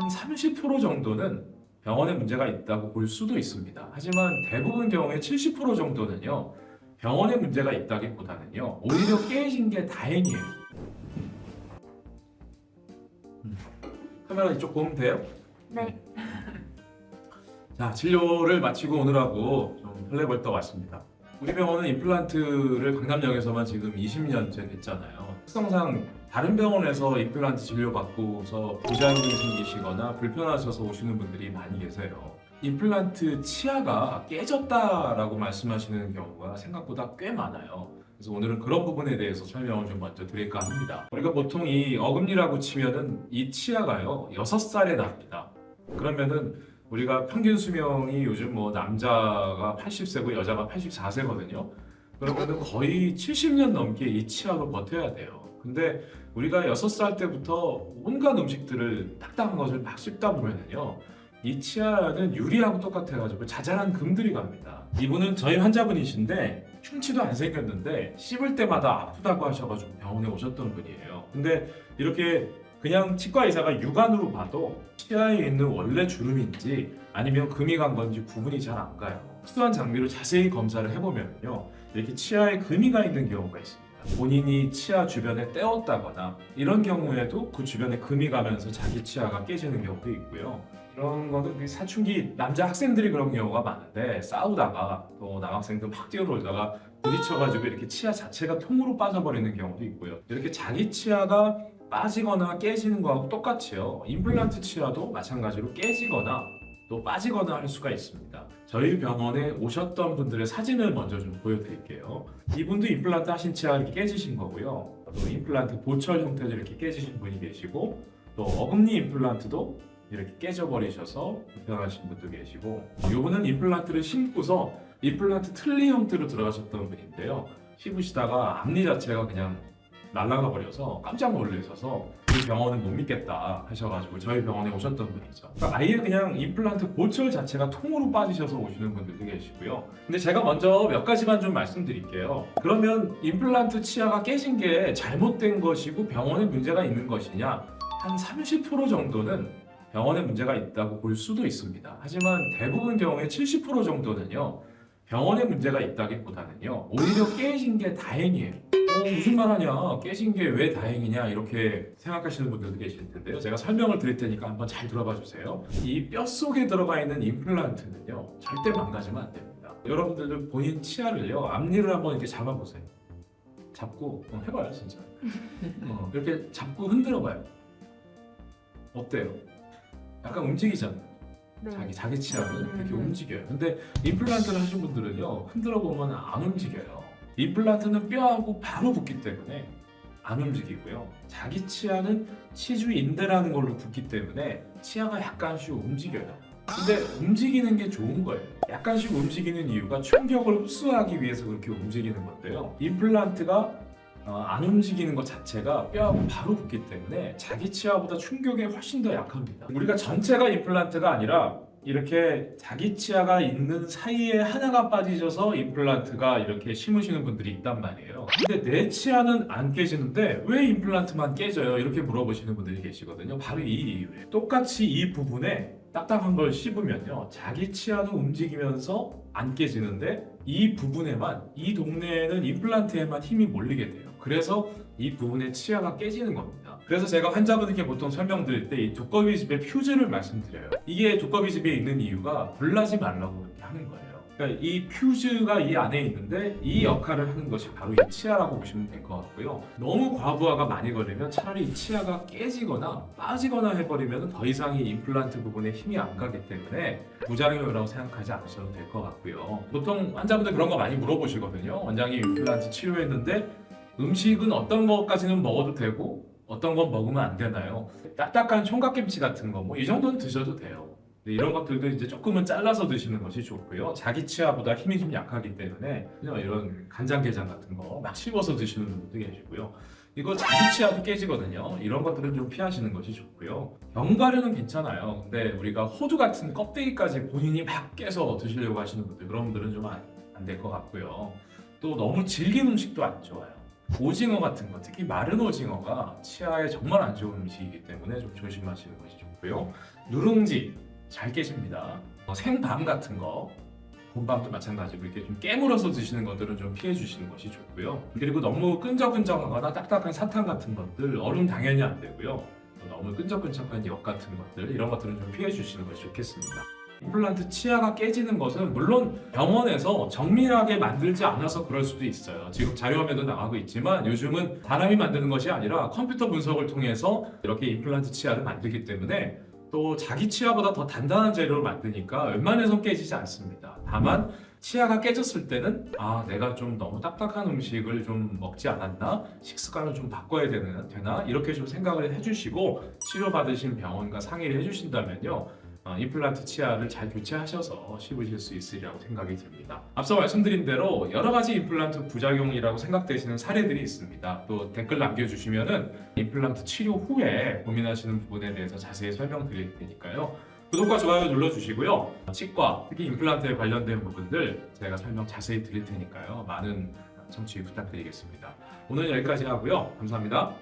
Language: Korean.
한 30% 정도는 병원에 문제가 있다고 볼 수도 있습니다. 하지만 대부분 경우에 70% 정도는요, 병원에 문제가 있다기보다는요, 오히려 깨진 게 다행이에요. 카메라 이쪽 보면 돼요? 네. 자, 진료를 마치고 오느라고 좀 헐레벌떡 왔습니다. 우리 병원은 임플란트를 강남역에서만 지금 20년째 됐잖아요. 특성상 다른 병원에서 임플란트 진료받고서 부작용이 생기시거나 불편하셔서 오시는 분들이 많이 계세요. 임플란트 치아가 깨졌다라고 말씀하시는 경우가 생각보다 꽤 많아요. 그래서 오늘은 그런 부분에 대해서 설명을 좀 먼저 드릴까 합니다. 우리가 보통 이 어금니라고 치면은 이 치아가요 6살에 납니다. 그러면은 우리가 평균 수명이 요즘 뭐 남자가 80세고 여자가 84세거든요. 그러면은 거의 70년 넘게 이 치아로 버텨야 돼요. 근데 우리가 6살 때부터 온갖 음식들을 딱딱한 것을 막 씹다 보면은요, 이 치아는 유리하고 똑같아가지고 자잘한 금들이 갑니다. 이분은 저희 환자분이신데 흉치도 안 생겼는데 씹을 때마다 아프다고 하셔가지고 병원에 오셨던 분이에요. 근데 이렇게 그냥 치과 의사가 육안으로 봐도 치아에 있는 원래 주름인지 아니면 금이 간 건지 구분이 잘 안 가요. 특수한 장비로 자세히 검사를 해보면요, 이렇게 치아에 금이 가 있는 경우가 있습니다. 본인이 치아 주변에 떼었다거나 이런 경우에도 그 주변에 금이 가면서 자기 치아가 깨지는 경우도 있고요. 이런 거는 사춘기 남자 학생들이 그런 경우가 많은데, 싸우다가 또 남학생들 막 뛰어놀다가 부딪혀가지고 이렇게 치아 자체가 통으로 빠져버리는 경우도 있고요. 이렇게 자기 치아가 빠지거나 깨지는 거하고 똑같이요, 임플란트 치아도 마찬가지로 깨지거나 또 빠지거나 할 수가 있습니다. 저희 병원에 오셨던 분들의 사진을 먼저 좀 보여드릴게요. 이분도 임플란트 하신 치아가 이렇게 깨지신 거고요. 또 임플란트 보철 형태로 이렇게 깨지신 분이 계시고, 또 어금니 임플란트도 이렇게 깨져버리셔서 불편하신 분도 계시고, 이분은 임플란트를 심고서 임플란트 틀니 형태로 들어가셨던 분인데요. 씹으시다가 앞니 자체가 그냥 날아가 버려서 깜짝 놀라셔서 이 병원은 못 믿겠다 하셔가지고 저희 병원에 오셨던 분이죠. 그러니까 아예 그냥 임플란트 보철 자체가 통으로 빠지셔서 오시는 분들도 계시고요. 근데 제가 먼저 몇 가지만 좀 말씀드릴게요. 그러면 임플란트 치아가 깨진 게 잘못된 것이고 병원에 문제가 있는 것이냐? 한 30% 정도는 병원에 문제가 있다고 볼 수도 있습니다. 하지만 대부분 경우에 70% 정도는요, 병원에 문제가 있다기보다는요, 오히려 깨진 게 다행이에요. 무슨 말 하냐, 깨진 게 왜 다행이냐, 이렇게 생각하시는 분들도 계실 텐데요. 제가 설명을 드릴 테니까 한번 잘 들어봐 주세요. 이 뼛속에 들어가 있는 임플란트는요, 절대 망가지면 안 됩니다. 여러분들도 본인 치아를요, 앞니를 한번 이렇게 잡아보세요. 잡고 해봐요, 진짜. 이렇게 잡고 흔들어봐요. 어때요? 약간 움직이잖아요. 네. 자기 치아는 이렇게 움직여요. 근데 임플란트를 하신 분들은요, 흔들어 보면 안 움직여요. 임플란트는 뼈하고 바로 붙기 때문에 안 움직이고요. 자기 치아는 치주 인대라는 걸로 붙기 때문에 치아가 약간씩 움직여요. 근데 움직이는 게 좋은 거예요. 약간씩 움직이는 이유가 충격을 흡수하기 위해서 그렇게 움직이는 건데요. 임플란트가 안 움직이는 것 자체가 뼈하고 바로 붙기 때문에 자기 치아보다 충격에 훨씬 더 약합니다. 우리가 전체가 임플란트가 아니라 이렇게 자기 치아가 있는 사이에 하나가 빠지셔서 임플란트가 이렇게 심으시는 분들이 있단 말이에요. 근데 내 치아는 안 깨지는데 왜 임플란트만 깨져요? 이렇게 물어보시는 분들이 계시거든요. 바로 이 이유예요. 똑같이 이 부분에 딱딱한 걸 씹으면요, 자기 치아도 움직이면서 안 깨지는데 이 부분에만, 이 동네에는 임플란트에만 힘이 몰리게 돼요. 그래서 이 부분에 치아가 깨지는 겁니다. 그래서 제가 환자분들께 보통 설명드릴 때 이 두꺼비집의 퓨즈를 말씀드려요. 이게 두꺼비집에 있는 이유가 불나지 말라고 그렇게 하는 거예요. 그러니까 이 퓨즈가 이 안에 있는데 이 역할을 하는 것이 바로 이 치아라고 보시면 될 것 같고요. 너무 과부하가 많이 걸리면 차라리 이 치아가 깨지거나 빠지거나 해버리면 더 이상 이 임플란트 부분에 힘이 안 가기 때문에 부작용이라고 생각하지 않으셔도 될 것 같고요. 보통 환자분들 그런 거 많이 물어보시거든요. 원장님 임플란트 치료했는데 음식은 어떤 것까지는 먹어도 되고 어떤 건 먹으면 안 되나요? 딱딱한 총각김치 같은 거 뭐 이 정도는 드셔도 돼요. 이런 것들도 이제 조금은 잘라서 드시는 것이 좋고요. 자기 치아보다 힘이 좀 약하기 때문에 그냥 이런 간장게장 같은 거 막 씹어서 드시는 분도 계시고요. 이거 자기 치아도 깨지거든요. 이런 것들은 좀 피하시는 것이 좋고요. 견과류는 괜찮아요. 근데 우리가 호두 같은 껍데기까지 본인이 막 깨서 드시려고 하시는 분들, 그런 분들은 좀 안 될 것 같고요. 또 너무 질긴 음식도 안 좋아요. 오징어 같은 거, 특히 마른 오징어가 치아에 정말 안 좋은 음식이기 때문에 좀 조심하시는 것이 좋고요. 좋고요. 누룽지 잘 깨집니다. 생밤 같은 거, 봄밤도 마찬가지고 이렇게 좀 깨물어서 드시는 것들은 좀 피해 주시는 것이 좋고요. 그리고 너무 끈적끈적하거나 딱딱한 사탕 같은 것들, 얼음 당연히 안 되고요. 너무 끈적끈적한 역 같은 것들, 이런 것들은 좀 피해 주시는 것이 좋겠습니다. 임플란트 치아가 깨지는 것은 물론 병원에서 정밀하게 만들지 않아서 그럴 수도 있어요. 지금 자료화면도 나가고 있지만 요즘은 사람이 만드는 것이 아니라 컴퓨터 분석을 통해서 이렇게 임플란트 치아를 만들기 때문에 또 자기 치아보다 더 단단한 재료를 만드니까 웬만해서 깨지지 않습니다. 다만 치아가 깨졌을 때는 내가 좀 너무 딱딱한 음식을 좀 먹지 않았나? 식습관을 좀 바꿔야 되나? 이렇게 좀 생각을 해주시고 치료받으신 병원과 상의를 해주신다면요. 임플란트 치아를 잘 교체하셔서 씹으실 수 있으리라고 생각이 듭니다. 앞서 말씀드린 대로 여러 가지 임플란트 부작용이라고 생각되시는 사례들이 있습니다. 또 댓글 남겨주시면은 임플란트 치료 후에 고민하시는 부분에 대해서 자세히 설명드릴 테니까요. 구독과 좋아요 눌러주시고요. 치과, 특히 임플란트에 관련된 부분들 제가 설명 자세히 드릴 테니까요. 많은 청취 부탁드리겠습니다. 오늘 여기까지 하고요. 감사합니다.